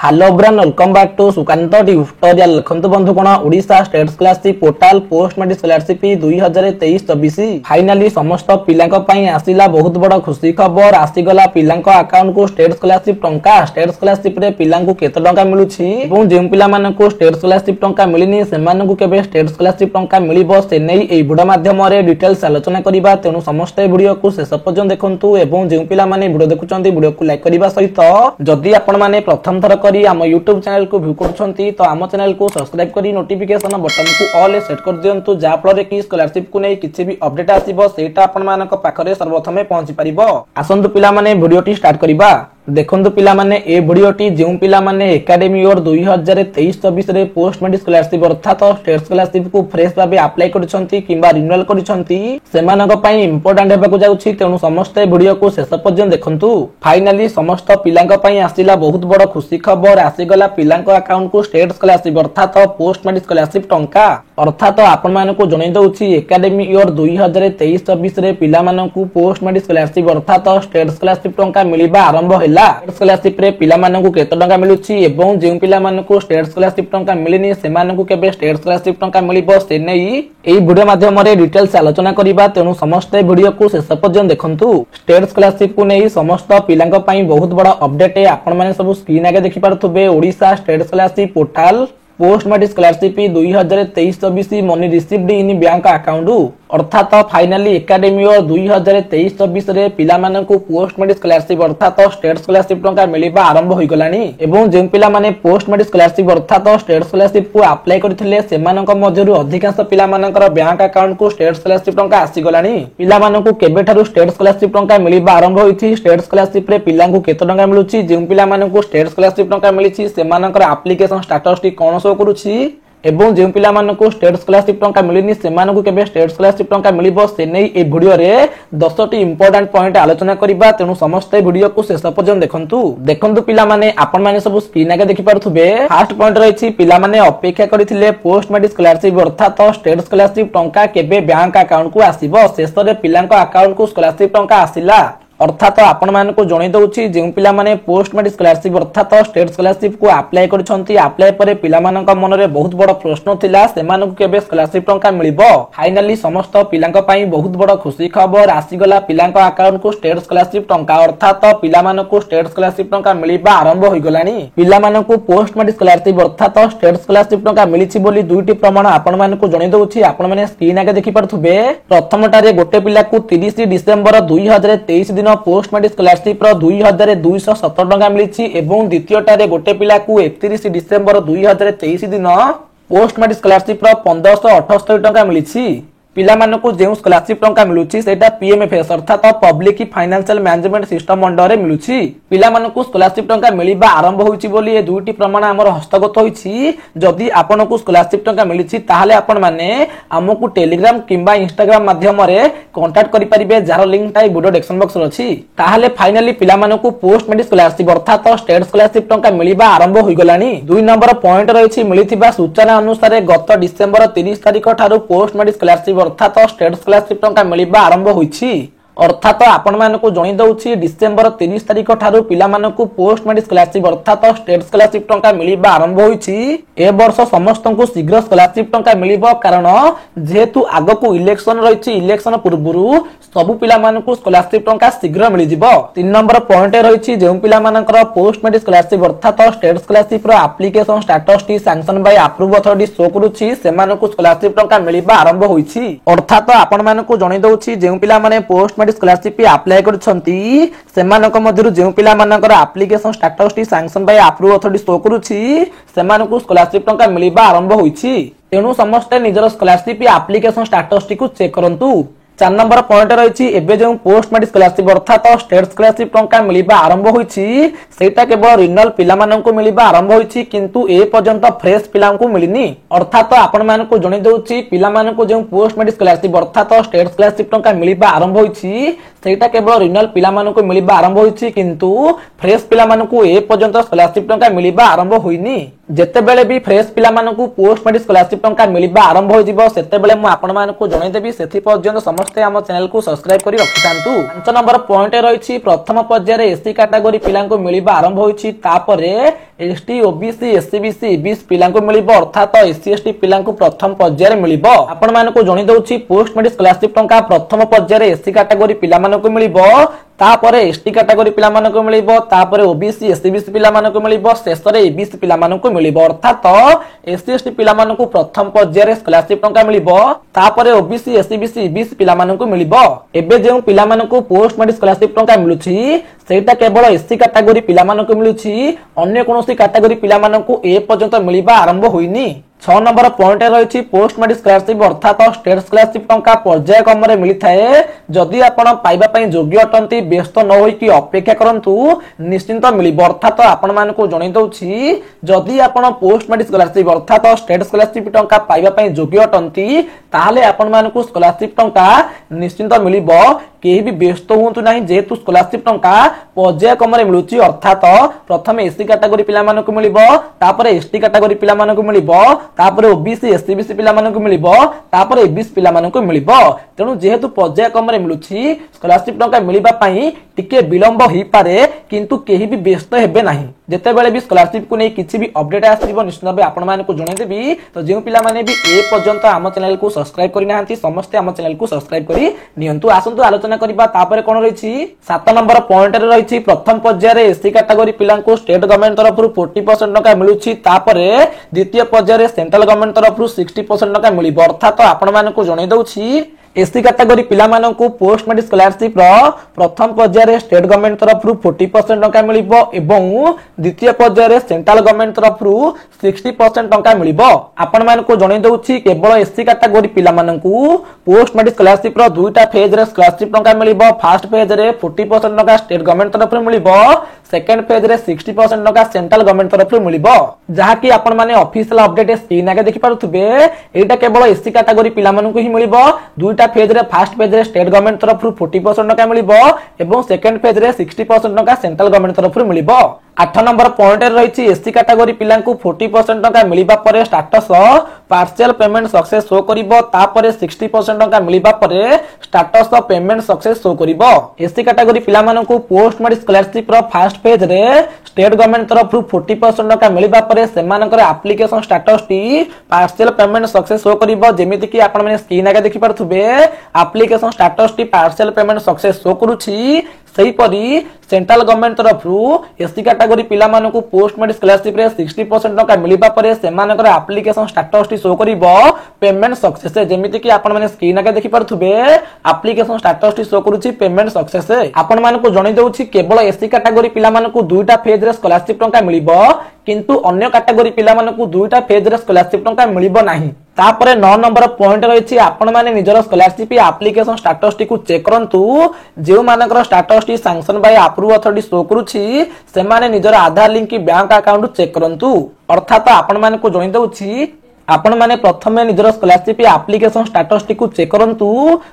Hello ब्रान welcome back to Sukanta tutorial. देखंतु बंधुगण Odisha state scholarship portal post matric scholarship 2023-24 finally समस्त पिलांक पई आसिला बहुत बड़ खुशी खबर। आसीगला पिलांक अकाउंट को स्टेट स्कॉलरशिप टंका स्टेट स्कॉलरशिप रे पिलांकु केते टंका मिलुछि एवं जे पिला मानकु स्टेट स्कॉलरशिप टंका मिलिनी सेमानकु केबे स्टेट स्कॉलरशिप टंका मिलिबो से नै एई वीडियो माध्यम रे डिटेल्स आलोचना करिबा। तेनु समस्त वीडियो को शेष पर्यंत देखंतु एवं जे पिला माने वीडियो देखुचंती वीडियो को लाइक करिबा सहित जदि आपण माने प्रथम थर आम यूट्यूब चैनल को व्यू करछंती तो आम चैनल को सब्सक्राइब करी नोटिफिकेशन बटन को ऑल सेट कर दियंतु जा फल कि स्कॉलरशिप को नै किछि भी अपडेट आसीबो सेटा आपण मानक पाखरे सर्वप्रथमे पहुंची परिबो। आसंतु पिला माने वीडियोटी स्टार्ट करिबा। देखंतु पिला माने ए वीडियोटी जेउ पिला माने एकेडमी इयर 2023-24 रे पोस्ट मेट्रिक स्कॉलरशिप अर्थात स्टेट स्कॉलरशिप को फ्रेश भाबे अप्लाई करछंती किबा रिन्यूअल करछंती सेमानक पई इंपोर्टेंट हेबाकू जाउछि। तेनु समस्त वीडियो को शेष पर्यंत देखंतु। फाइनली समस्त पिलांक पई आसिला बहुत बड़ खुशी खबर। आसीगला पिलांक अकाउंट को स्टेट स्कॉलरशिप अर्थात पोस्ट मेट्रिक स्कॉलरशिप टंका अर्थात आपण मानकू जणै दउछि एकेडमी इयर 2023-24 रे पिला मानकू पोस्ट मेट्रिक स्कॉलरशिप अर्थात स्टेट स्कॉलरशिप टंका मिलिबा आरंभ होला। स्टेट स्कॉलरशिप रे पिला मानकू केते टंका मिलुछि एवं जे पिला मानकू स्टेट स्कॉलरशिप टंका मिलिनी सेमानकू केबे स्टेट स्कॉलरशिप टंका मिलिबो से नै एई वीडियो माध्यम रे डिटेल्स आलोचना करिबा। तेनु समस्त वीडियो को शेष पर्यंत देखंतु। स्टेट स्कॉलरशिप को नै समस्त पिलांक पई बहुत बड़ अपडेट आपण माने सब स्क्रीन आगे देखि पारथुबे। Odisha state scholarship portal post matric scholarship 2023-24 money received in bank account अर्थात फाइनली एकेडमी इयर 2023-24 रे पिला मानकू पोस्ट मेट्रिक स्कॉलरशिप अर्थात स्टेट स्कॉलरशिप टंका मिलिबा आरंभ होई गलानी एवं जे पिला माने पोस्ट मेट्रिक स्कॉलरशिप अर्थात स्टेट स्कॉलरशिप को अप्लाई करथिले सेमानक मध्यरु अधिकांश पिला मानकर बैंक अकाउंट को स्टेट स्कॉलरशिप टंका आसी गलानी। पिला मानकू केबे थारु स्टेट स्कॉलरशिप टंका मिलिबा आरंभ होईथि स्टेट स्कॉलरशिप रे पिलांकू केते टंका मिलुछि जे पिला मानकू स्टेट स्कॉलरशिप टंका मिलिछि सेमानकर एप्लीकेशन स्टेटस टी कोन शो करूछि एवं जे पिला मानकू स्टेट स्कॉलरशिप टंका मिलिनी सेमानकू केबे स्टेट स्कॉलरशिप टंका मिलिबो से नै ए वीडियो रे 10टी इंपोर्टेंट पॉइंट आलोचना करिबा। तेनु समस्त वीडियो को शेष पर्यंत देखंतु पिला माने आपण माने सब स्क्रीन आगे देखि पारथुबे। फर्स्ट पॉइंट रहिछि पिला माने अपेक्षा करिथिले पोस्ट मेट्रिक स्कॉलरशिप अर्थात स्टेट स्कॉलरशिप टंका केबे बैंक अकाउंट को आसीबो शेष रे पिलांक अकाउंट को स्कॉलरशिप टंका आसिला अर्थात आपण मानकू जणै दउछि जे पिला माने पोस्ट मेट्रिक स्कॉलरशिप अर्थात स्टेट स्कॉलरशिप को अप्लाई करछंती अप्लाई परे पिला मानक मन रे बहुत बड़ प्रश्न थिला सेमानकू केबे स्कॉलरशिप टंका मिलिबो। फाइनली समस्त पिलांक पई बहुत बड़ खुशी खबर। आसीगला पिलांक अकाउंट को स्टेट स्कॉलरशिप टंका अर्थात पिला मानकू स्टेट स्कॉलरशिप टंका मिलिबा आरंभ होई गलानी। पिला मानकू पोस्ट मेट्रिक स्कॉलरशिप अर्थात स्टेट स्कॉलरशिप टंका मिलिछि बोली दुईटी प्रमाण आपण मानकू जणै दउछि। आपण माने स्क्रीन आगे देखि पारथुबे। प्रथमटारे गोटे पिला को 30 डिसेंबर 2023 दिन पोस्ट मेट्रिक स्कॉलरशिप 2217 टंका मिली एवं द्वितीयटारे गोटे पिला को 31 डिसेंबर 2023 दिन पोस्ट मेट्रिक स्कॉलरशिप 1578 टंका मिली। पिला मानकू जेउ स्कॉलरशिप टंका मिलुछि सेटा पीएमएफएस अर्थात public financial management system under रे मिलुछि। पिला मानकू स्कॉलरशिप टंका मिलिबा आरंभ होइछि बोली ए दुईटी प्रमाण हमर हस्तगत होइछि। जदि आपनकू स्कॉलरशिप टंका मिलिछि ताहाले आपण माने हमकू टेलीग्राम किंबा इंस्टाग्राम माध्यम रे कांटेक्ट करि परिबे जार लिंक टाइ वीडियो डिस्क्रिप्शन बॉक्स रे अछि। ताहाले फाइनली पिला मानकू पोस्ट मेट्रिक स्कॉलरशिप अर्थात स्टेट स्कॉलरशिप टंका मिलिबा आरंभ होई गलानी। दुई नंबर पॉइंट रहिछि मिलिथिबा सूचना अनुसार गत डिसेंबर 30 तारिख ठारू पोस्ट मेट्रिक स्कॉलरशिप अर्थात स्टेट स्कॉलरशिप टंका मिलिबा आरंभ होइछि अर्थात आपण मानकू जणै दउछि डिसेंबर 30 तारिख ठारू पिला मानकू पोस्ट मेट्रिक स्कॉलरशिप अर्थात स्टेट स्कॉलरशिप टंका मिलिबा आरंभ होइछि। ए वर्ष समस्तंकू शीघ्र स्कॉलरशिप टंका मिलिबो कारण जेहेतु आगकू इलेक्शन रहिछि इलेक्शन पूर्वरु सबु पिला मानकू स्कॉलरशिप टंका शीघ्र मिलि जिवो। 3 नंबर पॉइंट रहिछि जेउ पिला मानकर पोस्ट मेट्रिक स्कॉलरशिप अर्थात स्टेट स्कॉलरशिप रो एप्लीकेशन स्टेटस टी sanction by approve authority show करूछि सेमानकू स्कॉलरशिप टंका मिलिबा आरंभ होइछि अर्थात आपण मानकू जणै दउछि जेउ पिला माने पोस्ट मेट्रिक स्कॉलरशिप अप्लाई करछंती सेमानक मध्यरु जेउ पिला मानकर एप्लीकेशन स्टेटस टी sanction by approve authority show करूछि सेमानकू स्कॉलरशिप टंका मिलिबा आरंभ होइछि। तेनु समस्त निजर स्कॉलरशिप एप्लीकेशन स्टेटस टी को चेक करंतु। 4 नंबर पॉइंट रहिछि एबे जो पोस्ट मेट्रिक स्कॉलरशिप अर्थात स्टेट स्कॉलरशिप टंका मिलिबा आरंभ होइछि सेटा केवल रिन्यूअल पिला माननकु मिलिबा आरंभ होइछि किंतु ए पर्यंत फ्रेश पिलांकु मिलिनी अर्थात आपण मानकु जणै दउछि पिला मानकु जो पोस्ट मेट्रिक स्कॉलरशिप अर्थात स्टेट स्कॉलरशिप टंका मिलिबा आरंभ होइछि सेटा केवल रिन्यूअल पिला मानकु मिलिबा आरंभ होईछि किंतु फ्रेश पिला मानकु ए पर्यंत स्कॉलरशिप टंका मिलिबा आरंभ होईनी। जेतेबेले भी फ्रेश पिला मानकु पोस्ट मेडिक स्कॉलरशिप टंका मिलिबा आरंभ हो जिवो सेतेबेले मु आपण मानकु जणाई देबी। सेथि पर्यंत समस्ते हम चैनल को सब्सक्राइब करी रखितांतु। 5 नंबर पॉइंट रहिछि प्रथम पर्याय एससी कैटेगरी पिलांको मिलिबा आरंभ होईछि तापरे ST OBC SC BC EBC पिलांको मिलिबो अर्थात एससी एसटी पिलांको प्रथम पर्याय मिलिबो। आपण मानकु जणाई दउछि पोस्ट मेडिक स्कॉलरशिप टंका प्रथम पर्याय एससी कैटेगरी पिला मानकु मिलिबो तापरे एसटी कैटेगरी पिला मानकु मिलिबो तापरे ओबीसी एससी बीसी पिला मानकु मिलिबो शेषरे ईबीसी पिला मानकु मिलिबो अर्थात एससी एसटी पिला मानकु प्रथम पर्याय स्कॉलरशिप टंका मिलिबो तापरे ओबीसी एससी बीसी ईबीसी पिला मानकु मिलिबो। एबे जे पिला मानकु पोस्ट मेडिक स्कॉलरशिप टंका मिलुछि सेटा केवल एससी कैटेगरी पिला मानकु मिलुछि अन्य कोनोसी कैटेगरी पिला मानकु ए पर्यंत मिलिबा आरंभ होइनी। 6 नंबर पॉइंट रही पोस्ट मेडिक स्कॉलरशिप अर्थात स्टेट स्कॉलरशिप टंका पर्याय क्रम में मिली थाए जदि आपण पाइबा पई योग्य अटंती व्यस्त न होई कि अपेक्षा करंतु निश्चिंत मिलिबो अर्थात आपण मानकु जणाई दउछि जदि आपण पोस्ट मेडिक स्कॉलरशिप अर्थात स्टेट स्कॉलरशिप टंका पाइबा पई योग्य अटंती ताहाले आपण मानकु स्कॉलरशिप टंका निश्चिंत मिलिबो। केही भी व्यस्त होंतु नाही जेतु स्कॉलरशिप टंका पर्याय क्रम में मिलुछि अर्थात प्रथम एससी कैटेगरी पिला मानकु मिलिबो तापर एसटी कैटेगरी पिला मानकु मिलिबो तापर ओबीसी एससी बीसी पिला मानकु मिलिबो तापर एबीसी पिला मानकु मिलिबो। तेनु जेहेतु पर्याय क्रम में मिलुछि स्कॉलरशिप टंका मिलिबा पई टिके विलंब ही पारे किंतु केही भी व्यस्त हेबे नाही। जेतेबेले भी स्कॉलरशिप को नै किछि भी अपडेट आसीबो निश्चित भाबे आपण मानकु जणाई देबी। तो जे पिला माने भी ए पर्यंत हम चैनल को सब्सक्राइब करि नाहंती समस्त हम चैनल को सब्सक्राइब करि नियंतु। आसंतु आलोचना करिबा तापरे कोन रहिछि 7 नंबर पॉइंट रे रहिछि प्रथम पर्याय रे एससी कैटेगरी पिलांको स्टेट गवर्नमेंट तरफरु 40% टका मिलुछि तापरे द्वितीय पर्याय रे सेंट्रल गवर्नमेंट तरफरु 60% टका मिलिबो अर्थात आपण मानकु जणाई दउछि एससी कैटेगरी पिला मानकु पोस्ट मेडिक स्कॉलरशिप रो प्रथम पर्याय रे स्टेट गवर्नमेंट तरफरु 40% टका मिलिबो एवं द्वितीय पर्याय रे सेंट्रल गवर्नमेंट तरफरु 60% टका मिलिबो। आपण मानकु जणाई दउछि केवल एससी कैटेगरी पिला मानकु पोस्ट मेडिक स्कॉलरशिप रो दुईटा फेज रे स्कॉलरशिप टका मिलिबो। फर्स्ट फेज रे 40% टका स्टेट गवर्नमेंट तरफरु मिलिबो सेकंड फेज रे 60% टका सेंट्रल गवर्नमेंट तरफरु मिलिबो। जहा कि आपण माने ऑफिशियल अपडेट स्क्रीन आगे देखि पारुथबे एटा केवल एससी कैटेगरी पिला मानकु ही मिलिबो। दुईटा फेज रे फर्स्ट फेज रे स्टेट गवर्नमेंट तरफरु 40% टका मिलिबो एवं सेकंड फेज रे 60% टका सेंट्रल गवर्नमेंट तरफरु मिलिबो। 8 नंबर पॉइंट रही एससी कैटेगरी पिलांकु 40% टका मिलिबा परे status partial payment success show करिवो तापरे 60% टका मिलिबा परे स्टेटस पेमेंट सक्सेस शो करिवो। एससी कैटेगरी पिला मानकु पोस्ट मेडिक स्कॉलरशिप रो फर्स्ट फेज रे स्टेट गवर्नमेंट तरफरु 40% टका मिलिबा परे सेमानकर एप्लीकेशन स्टेटस टी पार्शियल पेमेंट सक्सेस शो करिवो। जेमिति कि आपण माने स्क्रीन आगे देखि पारथुबे एप्लीकेशन स्टेटस टी पार्शियल पेमेंट सक्सेस शो करूछि सही परी सेंट्रल गवर्नमेंट तरफरु एससी कैटेगरी पिला मानकु पोस्ट मेडिक स्कॉलरशिप रे 60% टका मिलिबा परे सेमानकर एप्लीकेशन स्टेटस टी शो करिवो पेमेंट सक्सेस। जेमिति कि आपण माने स्क्रीन आगे देखि पारथुबे एप्लीकेशन स्टेटस टी शो करूछि पेमेंट सक्सेस। आपण मानकु जणाई दउछि केवल एससी कैटेगरी पिला मानकु दुईटा फेज रे स्कॉलरशिप टका मिलिबो किंतु अन्य कैटेगरी पिला मानकु दुईटा फेज रे स्कॉलरशिप टका मिलिबो नाही। तापरे 9 नंबर पॉइंट रहिछि आपण माने निजर स्कॉलरशिप एप्लीकेशन स्टेटस टी को चेक करंतु जेउ मानकर स्टेटस टी sanction by approve authority show करूछि से माने निजर आधार लिंक की बैंक अकाउंट चेक करंतु अर्थात आपण माने को जणाई दउछि आपण माने प्रथमे निजर स्कॉलरशिप एप्लीकेशन स्टेटस टी को चेक करंतु।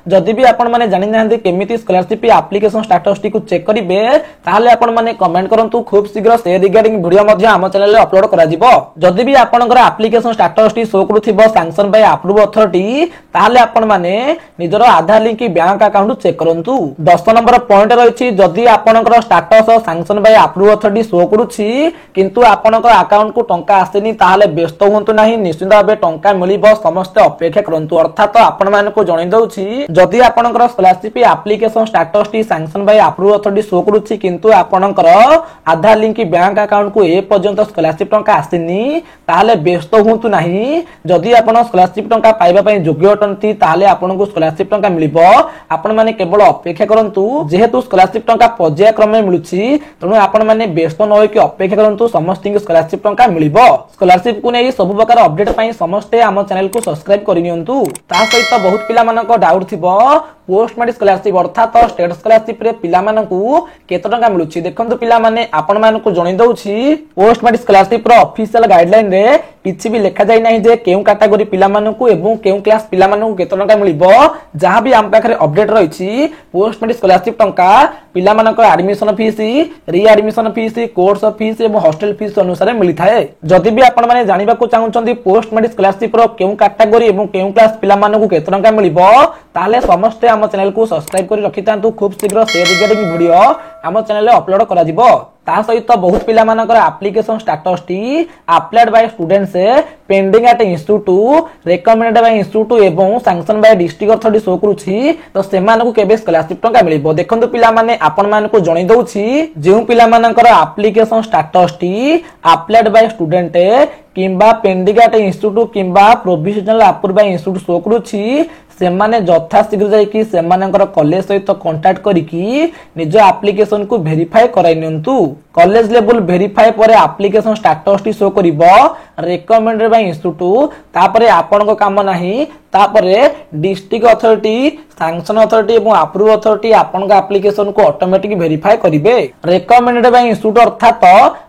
जदि भी आपण माने जानि नाहंती केमिति स्कॉलरशिप एप्लीकेशन स्टेटस टी को चेक करिवे ताहाले आपण माने कमेंट करंतु खूब शीघ्र से रिगार्डिंग वीडियो मध्ये हम चैनल रे अपलोड करा जिवो। जदि भी आपनकर एप्लीकेशन स्टेटस टी शो करूथिबो सैंक्शन बाय अप्रूव अथॉरिटी ताहाले आपण माने निजर आधार लिंक की बैंक अकाउंट चेक करंतु। 10 नंबर पॉइंट रहिछि जदि आपनकर status sanction by approve authority show करूछि किंतु आपनकर अकाउंट को टंका आसेनी ताहाले व्यस्त होंतु नाही निश्चित भाबे टंका मिलिबो समस्त अपेक्षा करंतु। अर्थात आपण मानकु जणाई दउछि जदि आपनकर स्कॉलरशिप एप्लीकेशन स्टेटस टी sanction by approve authority show करूछि किंतु आपनकर आधार लिंक की बैंक अकाउंट को ए पर्यंत स्कॉलरशिप टंका आसेनी ताहाले व्यस्त होंतु नाही। जदि आपण स्कॉलरशिप टंका पाइबा पई योग्य अटंती ताहाले आपनकु स्कॉलरशिप टंका मिलिबो। आपण माने केवल अपेक्षा करंतु जेहेतु स्कॉलरशिप टंका पर्याय क्रम में मिलुछि तणु आपण माने व्यस्त न होई कि अपेक्षा करंतु समस्त स्कॉलरशिप टंका मिलिबो। स्कॉलरशिप को नै सब प्रकार अपडेट पई समस्ते आम चैनल को सब्सक्राइब करिनियंतु। ता सहित बहुत पिला मानक डाउट थिबो पोस्ट मैट्रिक स्कॉलरशिप अर्थात स्टेट स्कॉलरशिप रे पिला मानकू केते टंका मिलुची देखंतु पिला माने आपण मानकू जणै दउची पोस्ट मैट्रिक स्कॉलरशिप रो ऑफिशियल गाइडलाइन रे किछि भी लिखा जाय नाही जे केउ कैटेगरी पिला मानकू एवं केउ क्लास पिला मानकू केते टंका मिलिबो जहां भी हम पाखरे अपडेट रहिछि पोस्ट मैट्रिक स्कॉलरशिप टंका पिला मानकर एडमिशन फीस री एडमिशन फीस कोर्स फीस एवं हॉस्टल फीस अनुसार मिली थाए जदि भी आपण माने जानिबा को चाहउछन्ती पोस्ट मैट्रिक स्कॉलरशिप रो केउ कैटेगरी एवं केउ क्लास पिला मानकू केते टंका मिलिबो ताले समस्त हम चैनल को सब्सक्राइब करी रखितांतु खूब शीघ्र से रिगार्डिंग वीडियो हम चैनल रे अपलोड करा जिवो ता सहित बहुत पिला मानकर एप्लिकेशन स्टेटस टी applied by students pending at institute recommended by institute एवं sanction by district authority show करूछि तो से मानकू केबे स्कॉलरशिप टंका मिलिबो देखंतु पिला माने आपण मानकू जणै दउछि जेउ पिला मानकर एप्लिकेशन स्टेटस टी अप्लाइड बाय स्टूडेंट किंबा पेंडिंग एट इंस्टीट्यूट किंबा provisional approve by institute show करूछि सेमाने यथा शीघ्र जाइकी सेमानकर कॉलेज सहित कांटेक्ट करिकी निज एप्लिकेशन को वेरीफाई कराइ नियंतु कॉलेज लेवल वेरीफाई पर एप्लिकेशन स्टेटस टी शो करिवो रिकमेंडेड बाय इंस्टीट्यूट तापरे आपन काम नाही तापरे डिस्ट्रिक्ट अथॉरिटी सैंक्शन अथॉरिटी एवं अप्रूव अथॉरिटी आपन एप्लिकेशन को ऑटोमेटिक वेरीफाई करिवे रिकमेंडेड बाय इंस्टीट्यूट अर्थात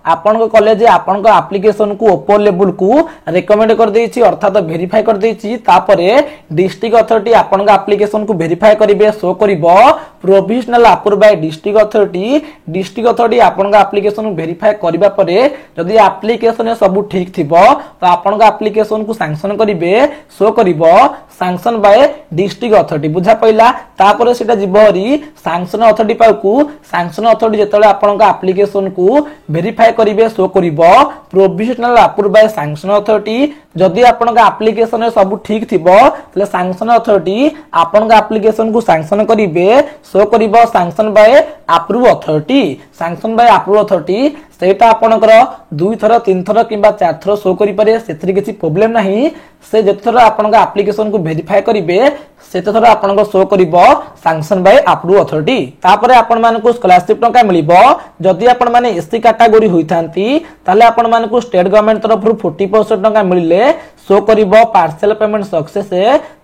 आपन कॉलेज आपन एप्लिकेशन को ऊपर लेवल को रिकमेंड कर देछि अर्थात वेरीफाई कर देछि तापरे डिस्ट्रिक्ट अथॉरिटी आपन एप्लिकेशन को वेरीफाई करिवे शो करिवो provisional approve by district authority आपन एप्लिकेशन वेरीफाई करिबा परे जदि एप्लिकेशन सब ठीक थिबो तो आपन एप्लिकेशन को सैंक्शन करिवे शो करिवो सैंक्शन बाय डिस्ट्रिक्ट अथॉरिटी बुझा पइला तापर सेटा जिबहरी सैंक्शन अथॉरिटी पाकू सैंक्शन अथॉरिटी जेतले आपन एप्लिकेशन को वेरीफाई करिवे शो करिवो provisional approve by sanction authority जदि आपन एप्लिकेशन सब ठीक थिबो तले सैंक्शन अथॉरिटी आपन एप्लिकेशन को सैंक्शन करिवे शो करिवो sanction by approve authority sanction by approve authority सेटा आपनकर 2 थर 3 थर किबा 4 थर शो करि पारे सेथि किछि प्रॉब्लम नाही से जेथर आपन एप्लिकेशन को वेरीफाई करिवे सेते थर आपन शो करिवो सैंक्शन बाय अप्रूव अथॉरिटी तापरे आपन मान को स्कॉलरशिप टंका मिलिबो जदि आपन माने एससी कैटेगरी होइथांती ताले आपन मान को स्टेट गवर्नमेंट तरफ 40% टंका मिलिले शो करिवो पार्शियल पेमेंट सक्सेस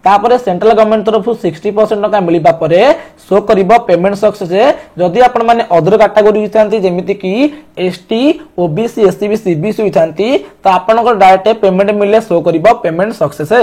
तापरे सेंट्रल गवर्नमेंट तरफ 60% टंका मिलिबा परे शो करिवो पेमेंट सक्सेस जदि आपन माने अदर कैटेगरी होइथांती जेमिति कि एसटी ओबीसी एससी सीबीसी होइथांती तो आपन को डायरेक्ट पेमेंट मिले शो करिवो पेमेंट सक्सेस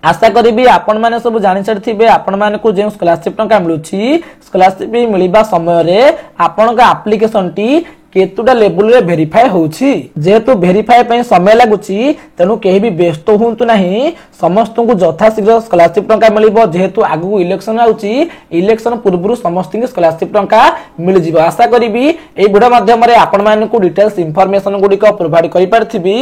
आशा करी आपण माने सब जानि छथिबे आपण माने को जे स्कॉलरशिप टंका मिलुछि स्कॉलरशिप मिलिबा समय रे आपण का एप्लिकेशन टी केतुडा लेवल रे वेरीफाई होछि जेतु वेरीफाई पय समय लागुछि तनु केहि भी व्यस्त होंतु नाही समस्त को यथा शीघ्र स्कॉलरशिप टंका मिलिबो जेतु आगु इलेक्शन आउछि इलेक्शन पूर्वरु समस्त को स्कॉलरशिप टंका मिल जिवो आशा करिबी ए वीडियो माध्यम रे आपण माने को डिटेल्स इंफॉर्मेशन गुडी को प्रोवाइड करि परथिबी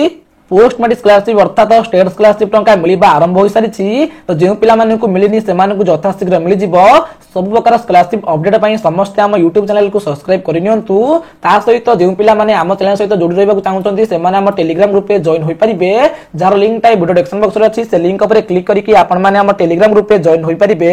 पोस्ट मैट्रिक स्कॉलरशिप अर्थात स्टेट स्कॉलरशिप टंका मिलिबा आरंभ होई सारिछि तो जेउ पिला माने को मिलिनी से माने को यथा शीघ्र मिल जिवो सब प्रकार स्कॉलरशिप अपडेट पई समस्त हम YouTube चैनल को सब्सक्राइब करि नियंतु ता सहित जेउ पिला माने हम चैनल सहित जोडी रहबा को चाहउछन्ती से माने हम टेलीग्राम ग्रुप पे जॉइन होई परिबे जार लिंक टाइ वीडियो डिस्क्रिप्शन बॉक्स रे अछि से लिंक ऊपर क्लिक करिकि आपण माने हम टेलीग्राम ग्रुप पे जॉइन होई परिबे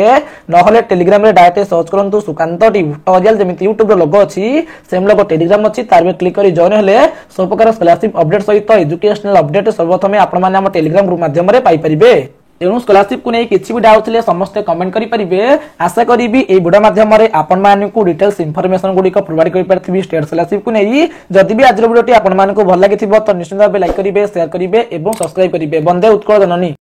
नहले टेलीग्राम रे डायरेक्ट सर्च करंतु सुकांत ट्यूटोरियल जेमिति YouTube रो लोगो अछि सेम लोगो टेलीग्राम अछि तार में क्लिक करि जॉइन हेले सब प्रकार स्कॉलरशिप अपडेट सहित एजुकेशनल अपडेट सर्वप्रथमे आपण माने हम टेलीग्राम ग्रुप माध्यम रे पाई परिबे तेणु स्कॉलरशिप को नहीं किसी भी डाउट थे समस्त कमेंट करें आशा करी ए वीडियो माध्यम आपण मानक डिटेल्स इनफॉरमेशन गुडी प्रोवाइड कर स्टेट स्कॉलरशिप को नहीं जदि भी आज वीडियो आपण मानक भल लगी तो निश्चित भाव लाइक करेंगे शेयर करेंगे और सब्सक्राइब करेंगे। वंदे उत्कल जननी।